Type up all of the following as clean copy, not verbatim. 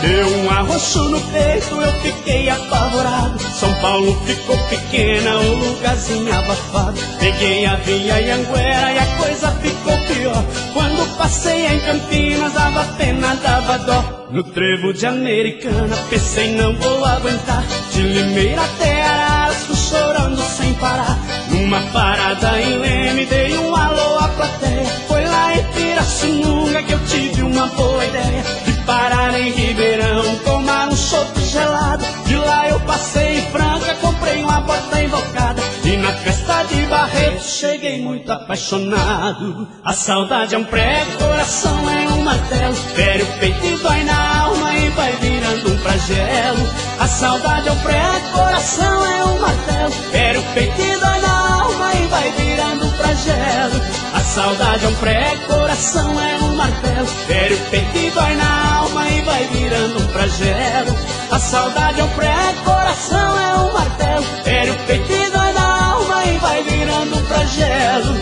Deu um arroxo no peito, eu fiquei apavorado. São Paulo ficou pequena, o lugarzinho abafado. Peguei a via Anhanguera e a coisa ficou pior. Quando passei em Campinas, dava pena, dava dó. No trevo de Americana, pensei não vou aguentar. De Limeira até Araras, fui chorando sem parar. Numa parada em Leme, dei um alô à plateia. Foi lá em Pirassununga que eu tive uma boa ideia de parar em Ribeirão, tomar um chopp gelado. De lá eu passei em Franca, comprei uma bota invocada. E na festa de Barreto cheguei muito apaixonado. A saudade é um prego, coração é um martelo. Fere o peito e dói na alma e vai virando um flagelo. A saudade é um prego, coração é um martelo. Fere o peito e dói na alma e vai virando um flagelo. A saudade é um prego, coração é um martelo. Fere o peito e dói na alma e vai virando um flagelo. A saudade é um prego, coração é um martelo. Fere o peito e dói na alma e vai virando um flagelo.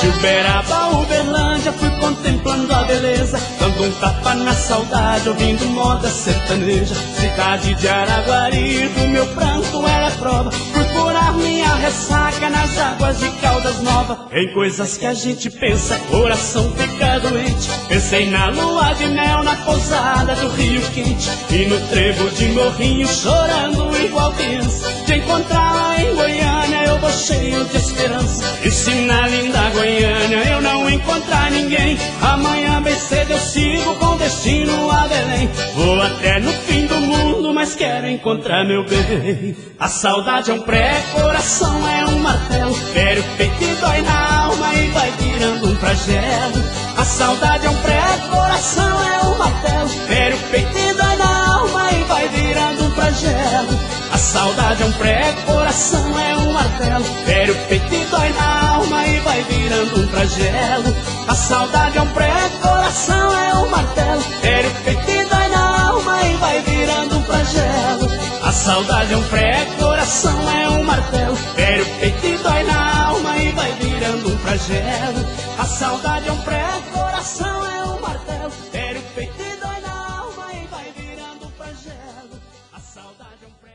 De Uberaba, Uberlândia, fui contemplando a beleza, dando um tapa na saudade, ouvindo moda sertaneja. Cidade de Araguari, do meu pranto era prova. Fui curar minha ressaca nas águas de Caldas Novas. Em coisas que a gente pensa, coração fica doente. Pensei na lua de mel, na pousada do Rio Quente, e no trevo de Morrinho, chorando igual criança. De encontrá-la em Goiânia, eu vou cheio de esperança. E se na linda Goiânia eu não encontrar ninguém, amanhã bem cedo eu sigo com destino a Belém. Vou até no fim do mundo, mas quero encontrar meu bem. A saudade é um prego, coração é um martelo. Fere o peito e dói na alma e vai virando um flagelo. A saudade é um prego, coração é um martelo. Fere o peito e dói na alma e vai virando um flagelo. A saudade é um prego, coração é um martelo. Fere o peito e dói na alma e vai virando um flagelo. A saudade é um prego, coração é um martelo. Fere o peito e dói na alma e vai virando um flagelo. A saudade é um prego, coração é um martelo. Fere o peito e dói na alma e vai virando um flagelo. A saudade é um prego, coração é um martelo. Fere o peito e dói na alma e vai virando um flagelo. A saudade é um prego.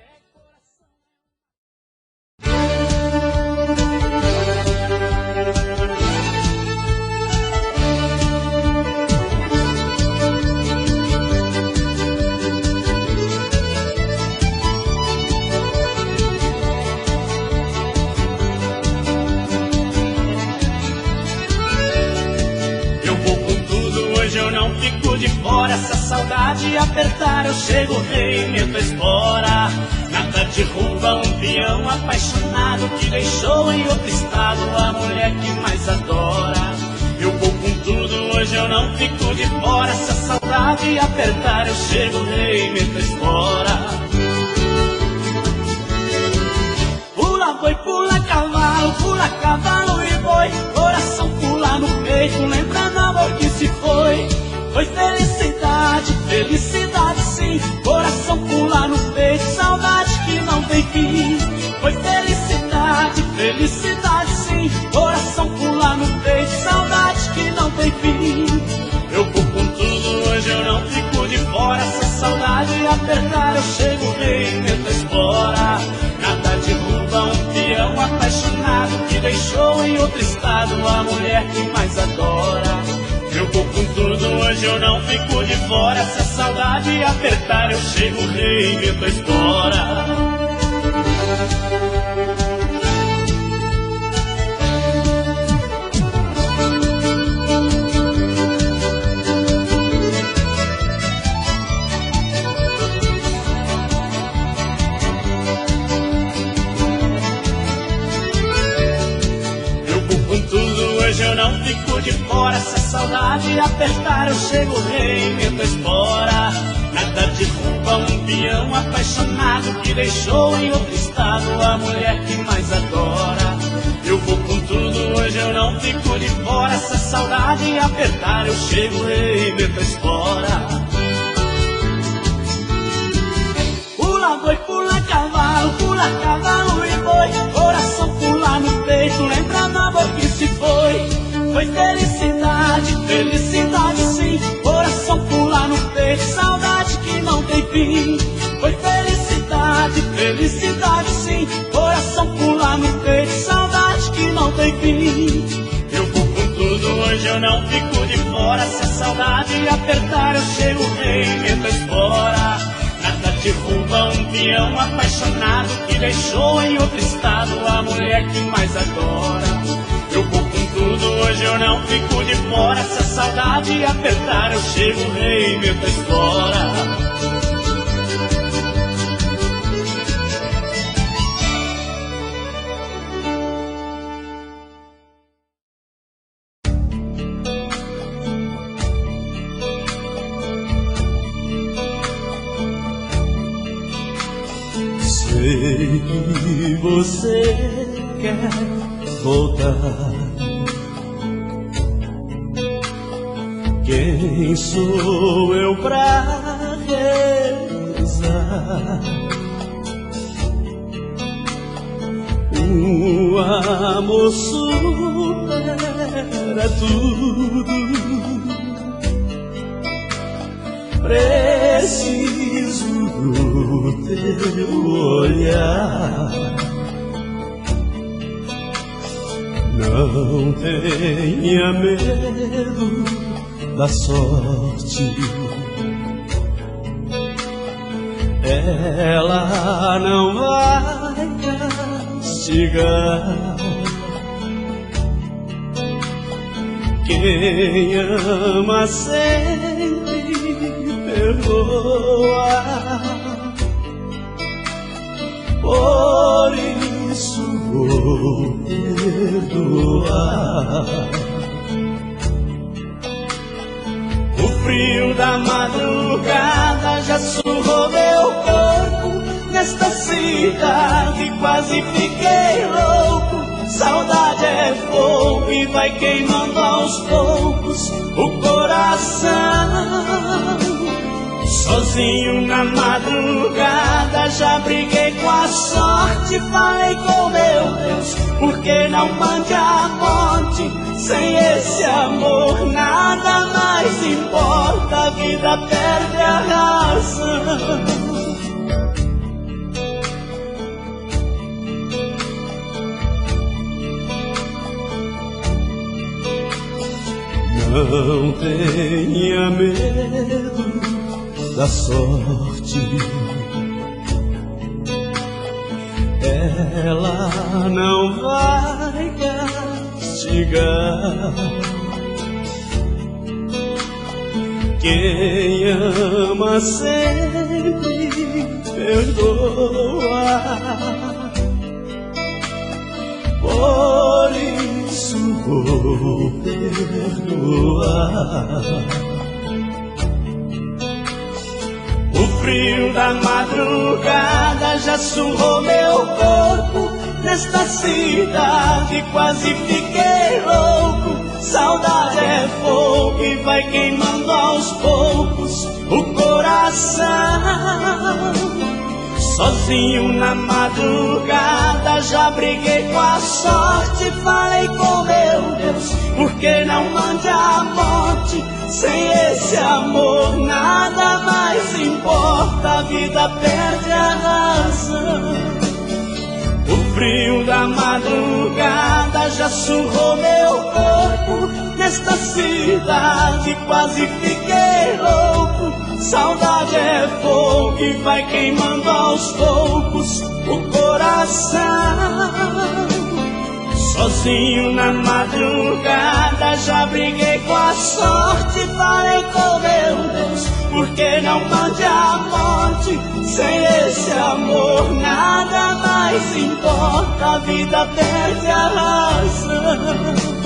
Eu não fico de fora, essa saudade apertar eu chego, rei, meto a espora. Nada derruba um peão apaixonado que deixou em outro estado a mulher que mais adora. Eu vou com tudo, hoje eu não fico de fora, essa saudade apertar eu chego, rei, meto a espora. Pula boi, pula cavalo e boi, coração pula no peito, lembrando amor que se foi. Foi felicidade, felicidade sim, coração pula no peito, saudade que não tem fim. Foi felicidade, felicidade sim, coração pula no peito, saudade que não tem fim. Eu vou com tudo, hoje eu não fico de fora, essa saudade apertar eu chego, rei, meto a espora. Nada derruba um peão apaixonado que deixou em outro estado a mulher que mais adora. Eu vou com tudo, hoje eu não fico de fora, se a saudade apertar eu chego, rei, meto a espora. Hoje eu não fico de fora, se a saudade apertar eu chego, rei, meto a espora. Nada derruba um peão apaixonado que deixou em outro estado a mulher que mais adora. Eu vou com tudo, hoje eu não fico de fora, se a saudade apertar eu chego, rei, meto a espora. pula boi, pula cavalo e boi. Coração pula no peito, lembra do amor que se foi. Foi felicidade, felicidade sim. Coração pula no peito, saudade que não tem fim. Foi felicidade, felicidade sim. Coração pula no peito, saudade que não tem fim. Eu vou com tudo, hoje eu não fico de fora. Se a saudade apertar eu chego, rei, meto a espora. Nada derruba um peão apaixonado que deixou em outro estado a mulher que mais adora. Eu vou com tudo, hoje eu não fico de fora. Se a saudade apertar eu chego, rei, meto a espora. Sei que você quer voltar. Quem sou eu pra rezar? O amor supera tudo. Preciso do teu olhar. Não tenha medo da sorte. Ela não vai castigar. Quem ama sempre perdoa. Por isso vou perdoar. O frio da madrugada já surrou meu corpo. Nesta cidade quase fiquei louco. Saudade é fogo e vai queimando aos poucos o coração. Sozinho na madrugada já briguei com a sorte. Falei com meu Deus, por que não mande a morte? Sem esse amor nada mais importa. A vida perde a razão. Não tenha medo da sorte. Ela não vai castigar. Quem ama sempre perdoa. Por isso vou perdoar. O frio da madrugada já surrou meu corpo. Nesta cidade quase fiquei louco. Saudade é fogo e vai queimando aos poucos o coração. Sozinho na madrugada já briguei com a sorte. Falei com meu Deus, por que não mande a morte? Sem esse amor nada mais importa. A vida perde a razão. O frio da madrugada já surrou meu corpo. Nesta cidade quase fiquei louco. Saudade é fogo e vai queimando aos poucos o coração. Sozinho na madrugada já briguei com a sorte. Falei com meu Deus, por que não mande a morte? Sem esse amor nada mais importa. A vida perde a razão.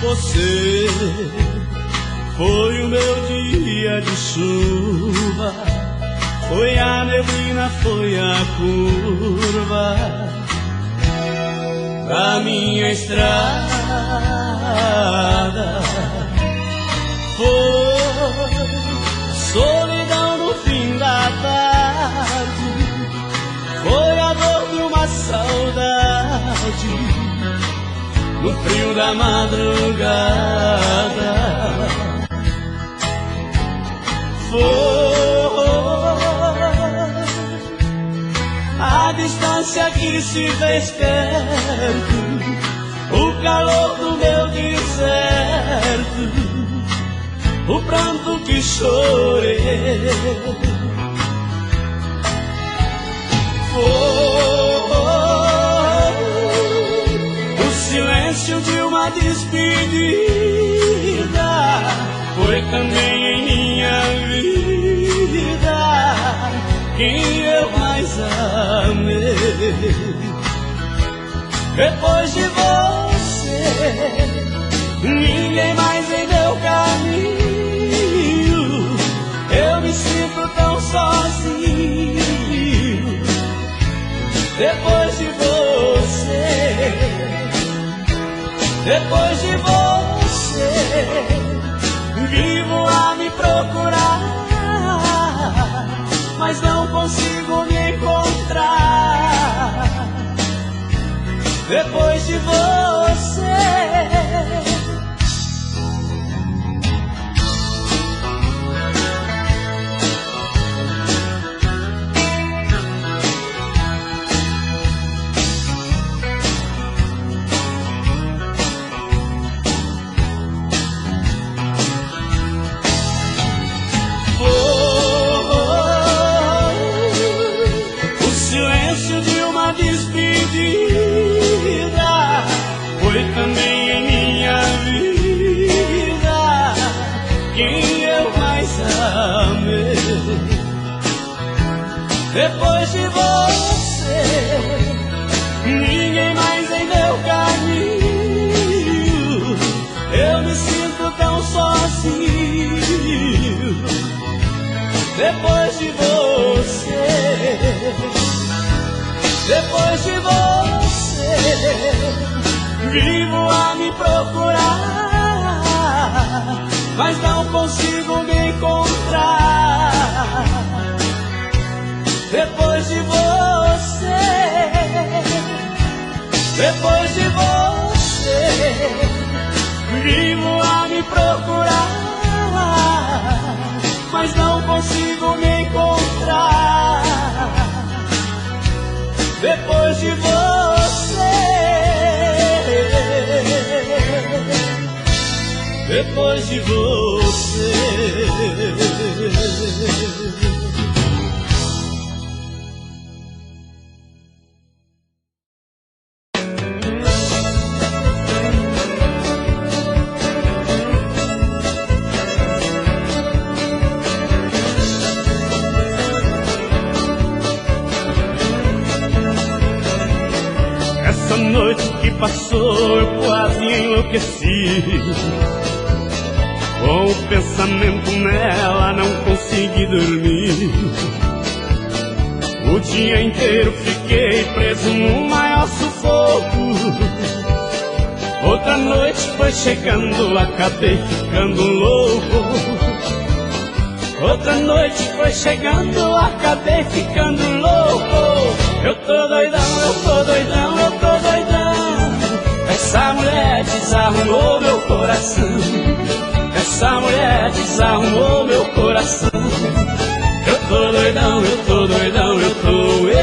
você foi o meu dia de chuva, foi a neblina, foi a curva da minha estrada, foi a solidão no fim da tarde, foi a dor de uma saudade no frio da madrugada. Foi a distância que se fez perto, o calor do meu deserto, o pranto que chorei. Foi o silêncio de uma despedida, foi também em minha vida quem eu mais amei. Depois de você, ninguém mais em meu caminho, eu me sinto tão sozinho. Depois de você, depois de você, vivo a me procurar, mas não consigo me encontrar. Depois de você, foi também em minha vida quem eu mais amei. Depois de você, ninguém mais em meu caminho, eu me sinto tão sozinho. Depois de você, depois de você, vivo a me procurar, mas não consigo me encontrar. Depois de você, depois de você, vivo a me procurar, mas não consigo me encontrar. Depois de você, depois de você. Essa noite que passou eu quase enlouqueci, com o pensamento nela não consegui dormir. O dia inteiro fiquei preso no maior sufoco. Outra noite foi chegando, acabei ficando louco. Outra noite foi chegando, acabei ficando louco. Eu tô doidão, eu tô doidão, eu tô doidão. Essa mulher desarrumou meu coração. Essa mulher desarrumou meu coração. Eu tô doidão, eu tô doidão, eu tô doidão,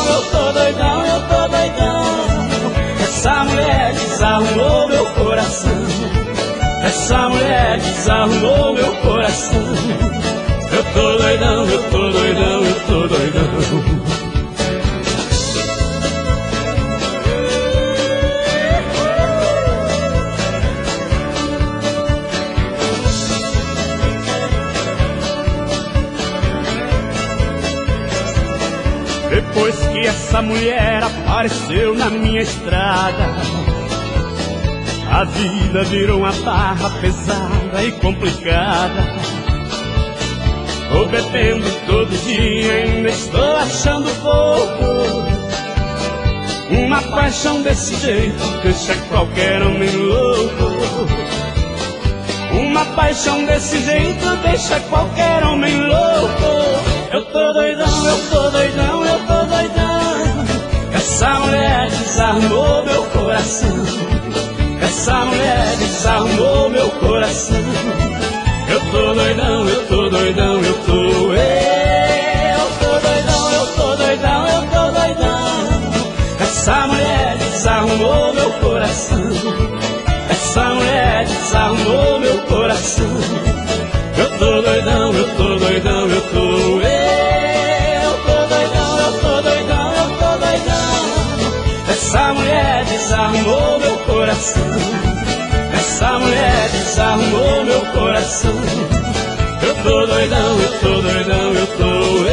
eu tô doidão, eu tô doidão. Essa mulher desarrumou meu coração. Essa mulher desarrumou meu coração. Eu tô doidão, eu tô doidão, eu tô doidão. Depois que essa mulher apareceu na minha estrada, A vida virou uma barra pesada e complicada. Tô bebendo todo dia, ainda estou achando pouco. Uma paixão desse jeito deixa qualquer homem louco. Uma paixão desse jeito deixa qualquer homem louco. Eu tô doidão, eu tô doidão, eu tô doidão. Essa mulher desarmou meu coração. Essa mulher desarmou meu coração. Eu tô doidão, eu tô doidão, eu tô doidão, eu tô doidão, eu tô doidão. Essa mulher desarmou meu coração. Essa mulher desarmou meu coração. Eu tô doidão, eu tô doidão, eu tô doidão, eu tô doidão, eu tô doidão. Essa mulher desarmou meu coração. Essa mulher desarmou meu coração. Eu tô doidão, eu tô doidão, eu tô doidão.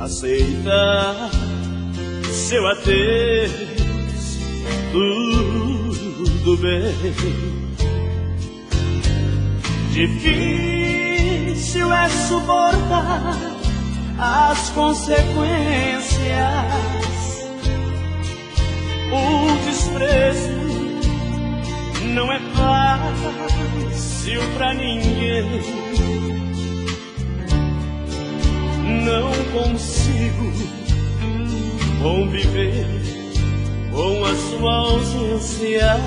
Aceita seu adeus, tudo bem. Difícil é suportar as consequências. O desprezo não é fácil pra ninguém. Não consigo conviver com a sua ausência,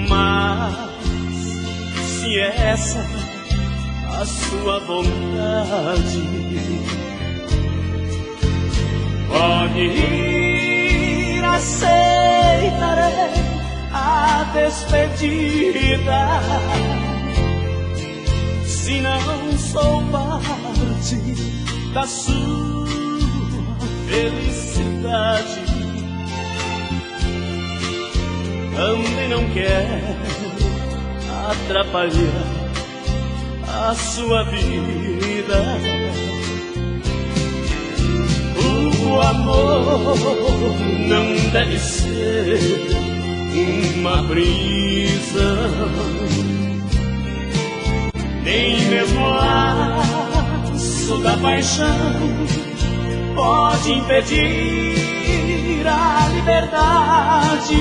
mas se essa a sua vontade, pode ir, aceitarei a despedida. Se não sou parte da sua felicidade, também não quero atrapalhar a sua vida. O amor não deve ser uma brisa, nem mesmo o laço da paixão pode impedir a liberdade.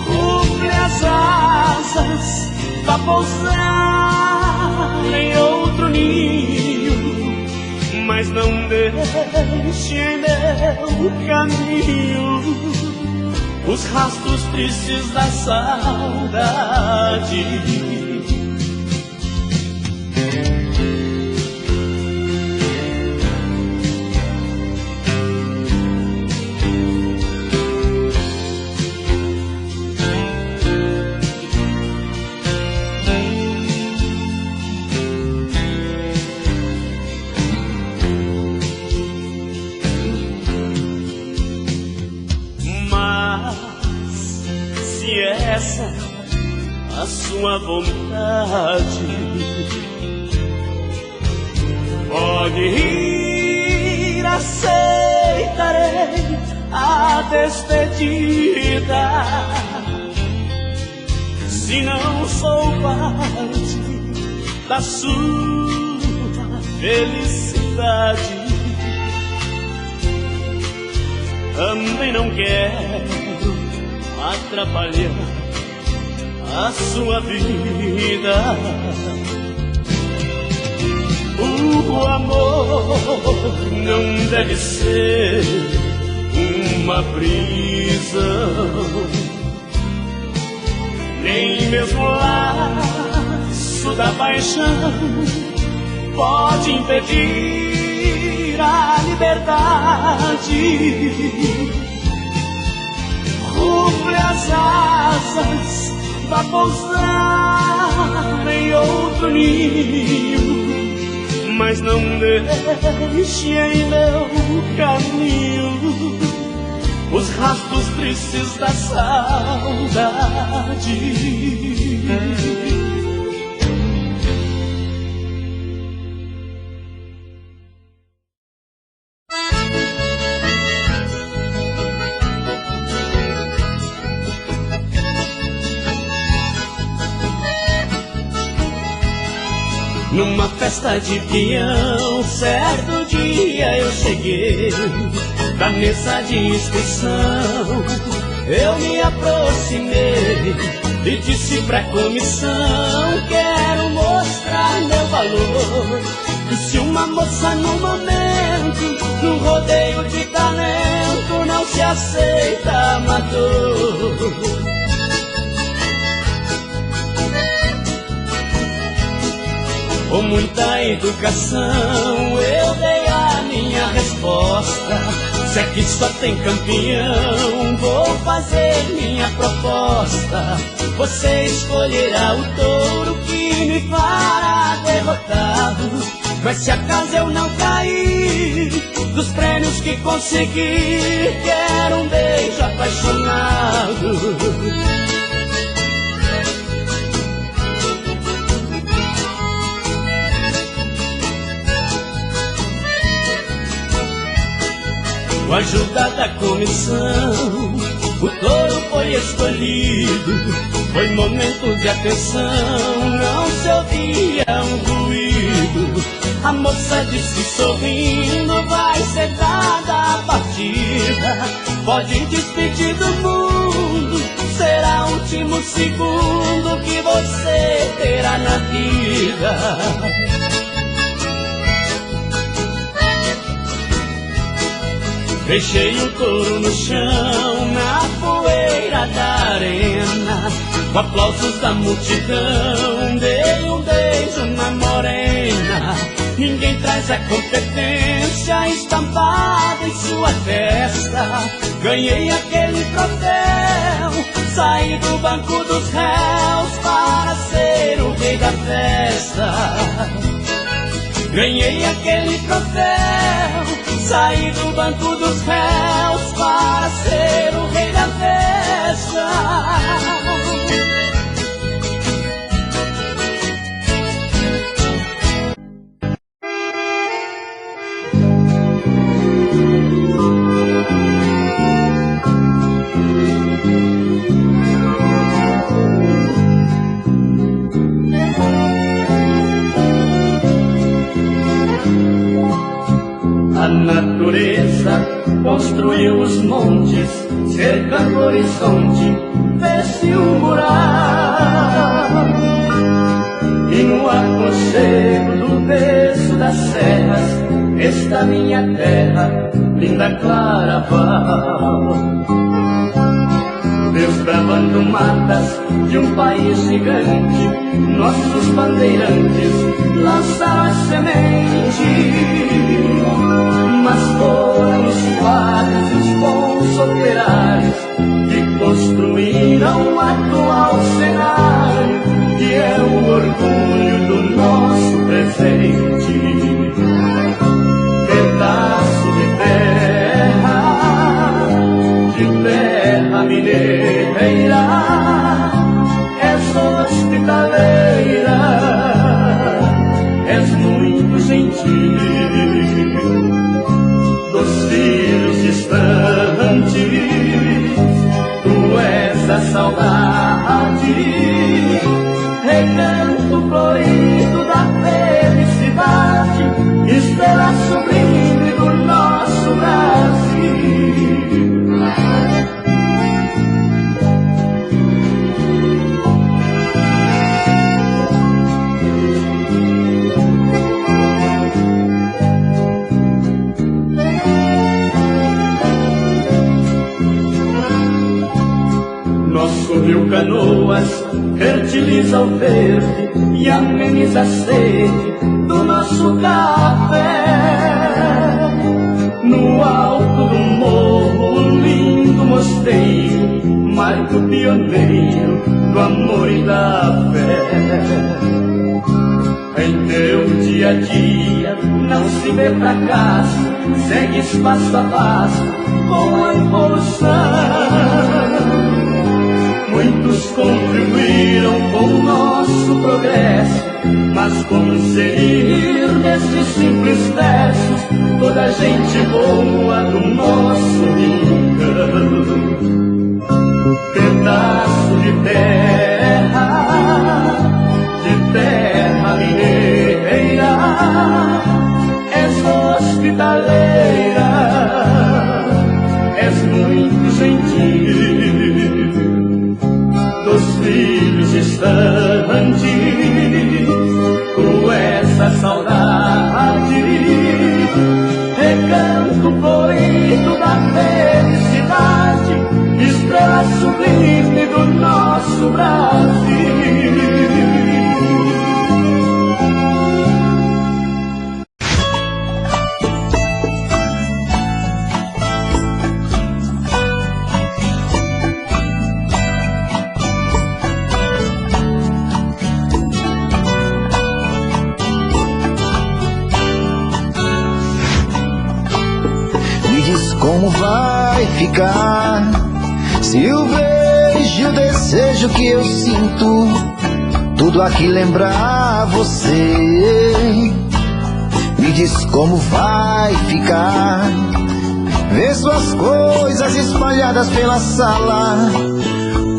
Ruple as asas, vá pousar em outro ninho, mas não deixe em meu caminho os rastros tristes da saudade. Essa a sua vontade, pode ir, aceitarei a despedida. Se não sou parte da sua felicidade, também não quero atrapalhar a sua vida. O amor não deve ser uma prisão, nem mesmo o laço da paixão pode impedir a liberdade. liberdade. Rufle as asas, vá pousar em outro ninho, mas não deixe em meu caminho os rastros tristes da saudade. Numa festa de peão, certo dia eu cheguei da mesa de inscrição. Eu me aproximei e disse pra comissão: quero mostrar meu valor. E se uma moça no momento, no rodeio de talento, não se aceita amador. Com muita educação eu dei a minha resposta: se aqui só tem campeão, vou fazer minha proposta. Você escolherá o touro que me fará derrotado. Mas se acaso eu não cair, dos prêmios que consegui, quero um beijo apaixonado. Com a ajuda da comissão, o touro foi escolhido. Foi momento de atenção, não se ouvia um ruído. A moça disse sorrindo: vai ser dada a partida. Pode despedir do mundo, será o último segundo que você terá na vida. Deixei o touro no chão, na poeira da arena. Com aplausos da multidão, dei um beijo na morena. Ninguém traz a competência estampada em sua testa. Ganhei aquele troféu, saí do banco dos réus para ser o rei da festa. Ganhei aquele troféu, saí do banco dos réus para ser o rei da festa. A natureza construiu os montes, cercando o horizonte, fez-se um mural. E no aconchego do berço das serras está minha terra, linda Claraval. Desbravando matas de um país gigante, nossos bandeirantes lançaram a semente. Mas foram os padres e os bons operários que construíram o atual cenário, que é o orgulho do nosso presente. Pedaço de terra mineira, és hospitaleira, és muito gentil. Dos filhos distantes, tu és a saudade, recanto florido da felicidade, estrela sublime do nosso Brasil. Nosso rio Canoas fertiliza o verde e ameniza a sede do nosso café. No vê fracasso, segues passo a passo com a evolução. Muitos contribuíram com o nosso progresso, mas como inserir nesses simples versos toda a gente boa do nosso rincão? Pedaço de terra mineira, és hospitaleira, és muito gentil. Dos filhos distantes, crueza saudade, recanto florido da felicidade, estrela sublime do nosso Brasil. Como vai ficar se o beijo, o desejo que eu sinto, tudo aqui lembrar você? Me diz como vai ficar ver suas coisas espalhadas pela sala.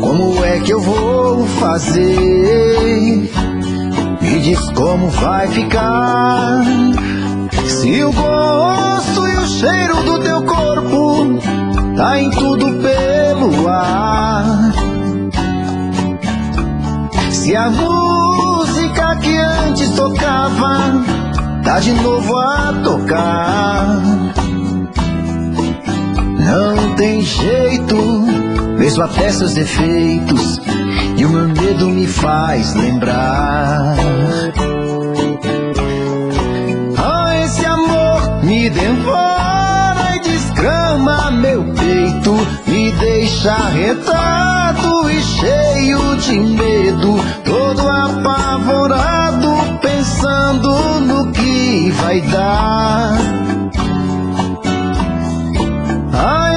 Como é que eu vou fazer? Me diz como vai ficar se o gosto e o cheiro do teu corpo tá em tudo pelo ar. Se a música que antes tocava tá de novo a tocar. Não tem jeito, mesmo até seus defeitos, e o meu medo me faz lembrar. Esse amor me devora e desgrama meu peito, me deixa arretado e cheio de medo, todo apavorado, pensando no que vai dar.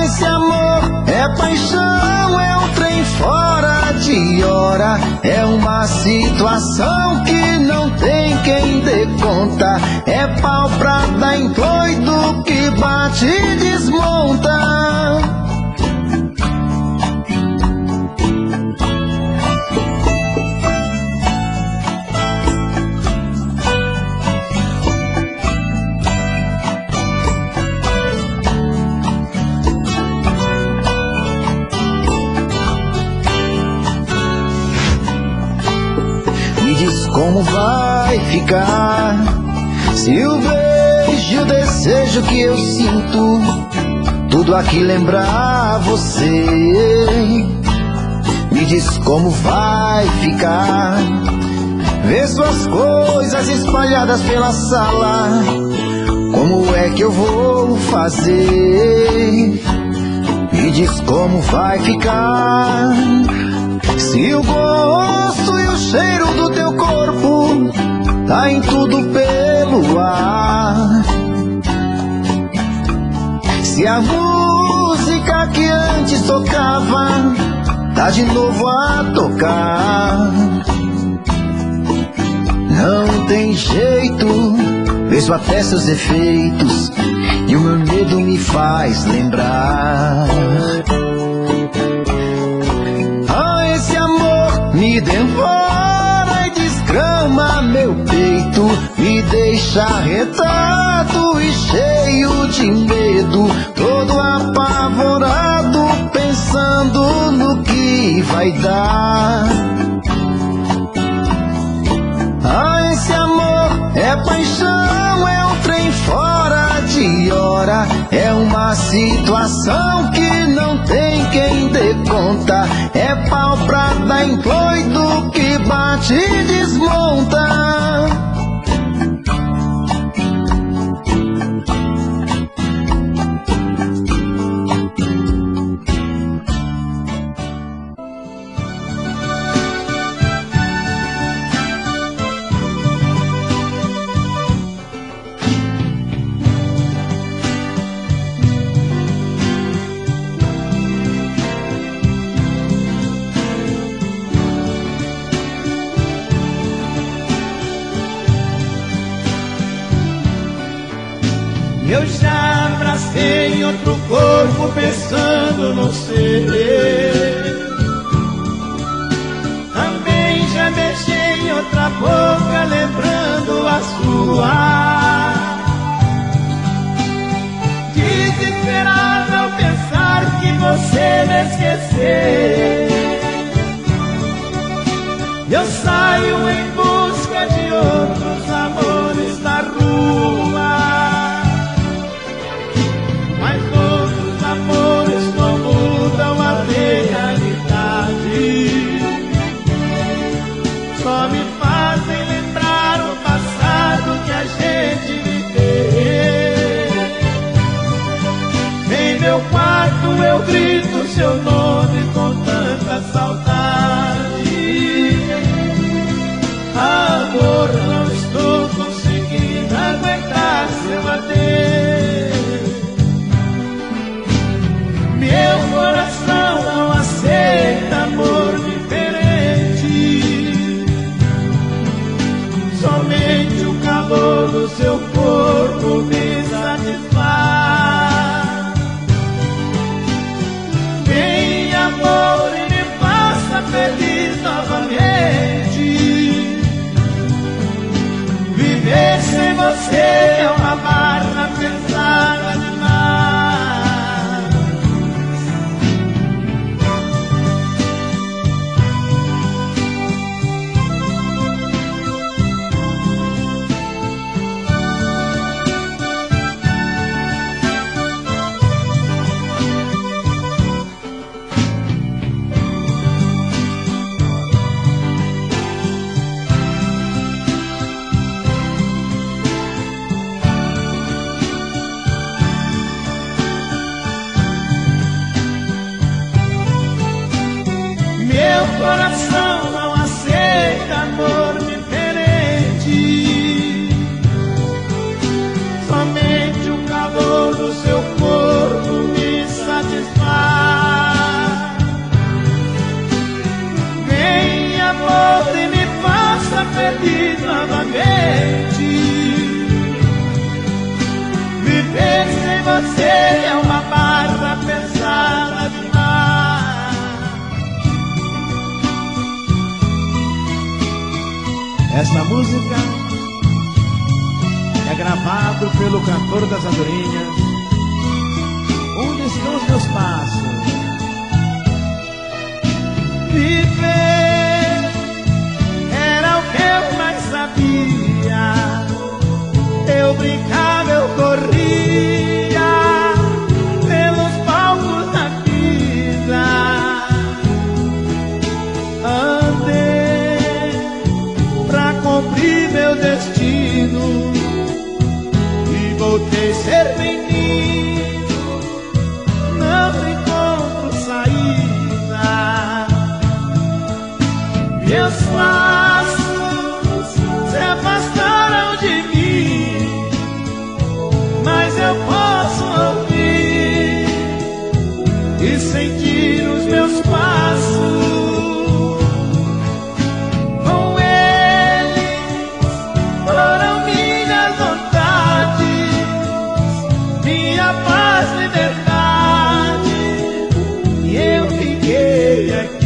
Esse amor é paixão, é um trem fora de hora, é uma situação que não tem quem dê conta, é pau pra dar em doido que bate e desmonta. Como vai ficar se o beijo, o desejo que eu sinto, tudo aqui lembrar você? Me diz como vai ficar ver suas coisas espalhadas pela sala. Como é que eu vou fazer? Me diz como vai ficar se o gosto e o cheiro do teu corpo tá em tudo pelo ar. Se a música que antes tocava tá de novo a tocar. Não tem jeito, vejo até seus efeitos, e o meu medo me faz lembrar. Esse amor me devora e desgrama meu peito, me deixa arretado e cheio de medo, todo apavorado, pensando no que vai dar. Esse amor é paixão, é um trem fora de hora, é uma situação que não tem quem dê conta, é pau pra dar em doido que bate e desmonta. Eu já abracei outro corpo pensando no ser. Também já beijei outra boca lembrando a sua. Desesperado ao pensar que você me esqueceu. Eu saio em busca de outros amores da rua, mas outros amores não mudam a realidade, só me fazem lembrar o passado que a gente viveu. Em meu quarto eu grito seu nome com tanta saudade. Amor, não estou conseguindo aguentar seu adeus. Meu coração não aceita amor diferente. Somente o calor do seu corpo me satisfaz. Vem amor e me faça feliz novamente. Viver sem você é uma barra pesada demais. Meu coração não aceita amor diferente. Somente o calor do seu corpo me satisfaz. Vem amor e me faça feliz novamente. Viver sem você é uma barra pesada demais. Esta música é gravada pelo cantor das Andorinhas. Onde estão os meus passos? Viver era o que eu mais sabia. Eu brincava, eu corria pelos palcos da vida. Andei pra cumprir meu destino e voltei a ser menino. Não encontro saída. Meus passos se afastaram de mim, mas eu posso ouvir e sentir os meus passos. Com eles foram minhas vontades, minha paz, liberdade, e eu fiquei aqui.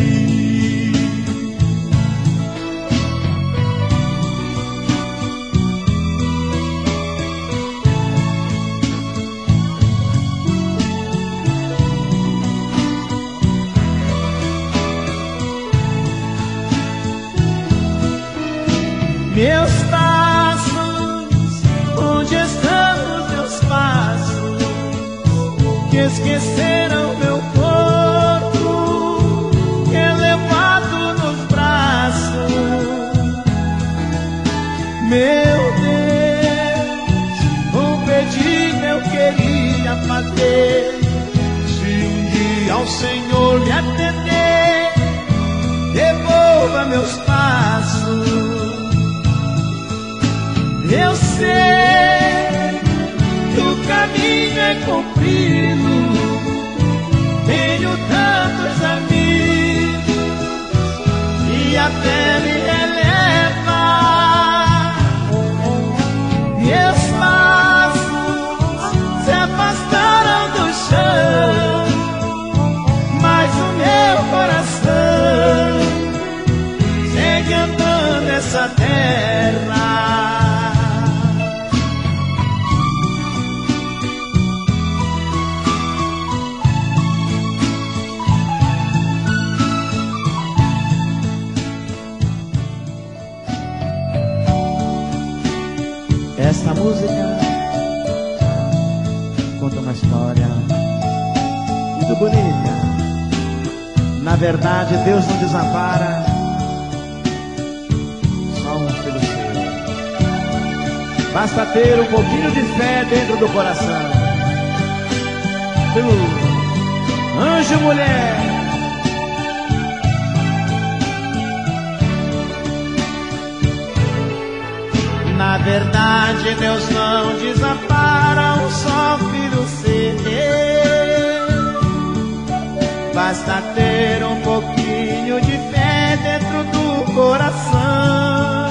Meus passos, onde estão os meus passos, que esqueceram meu corpo, elevado nos braços. Meu Deus, um pedido eu queria fazer. Se um dia ao Senhor me atender, devolva meus passos. Eu sei que o caminho é comprido, tenho tantos amigos e até me releva. Meus passos história muito bonita. Na verdade, Deus não desampara só um filho seu. Basta ter um pouquinho de fé dentro do coração. Anjo, mulher. Na verdade, Deus não desampara um só filho seu. Basta ter um pouquinho de fé dentro do coração.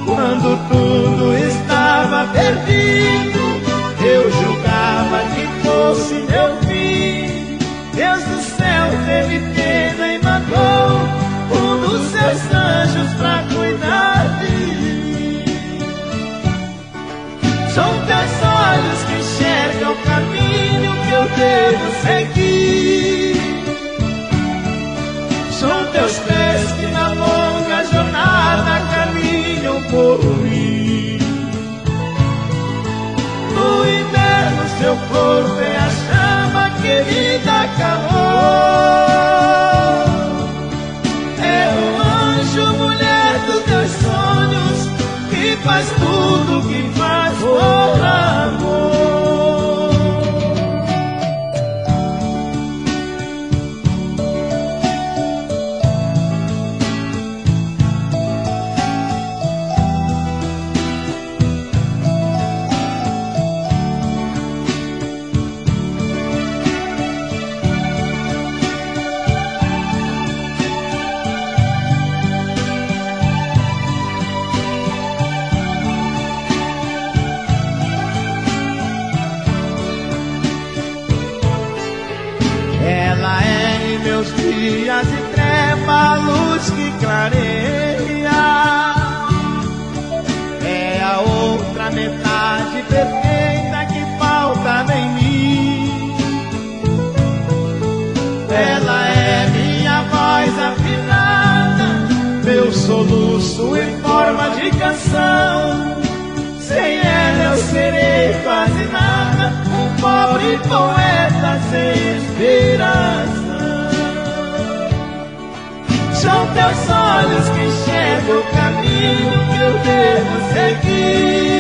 Quando tudo estava perdido, eu julgava que fosse meu fim. Deus do céu teve pena e mandou um dos seus anjos pra cuidar de mim. São teus olhos que enxergam o caminho que eu devo seguir. São teus pés que na longa jornada caminham por mim. No inverno seu corpo é a chama que me dá calor. É o anjo, mulher dos teus sonhos, que faz tudo que faz por amor. Ela é em meus dias de treva a luz que clareia. É a outra metade perfeita que falta em mim. Ela é minha voz afinada, meu soluço em forma de canção. Sem ela eu serei quase nada, um pobre poeta sem esperança. São teus olhos que enxergam o caminho que eu devo seguir.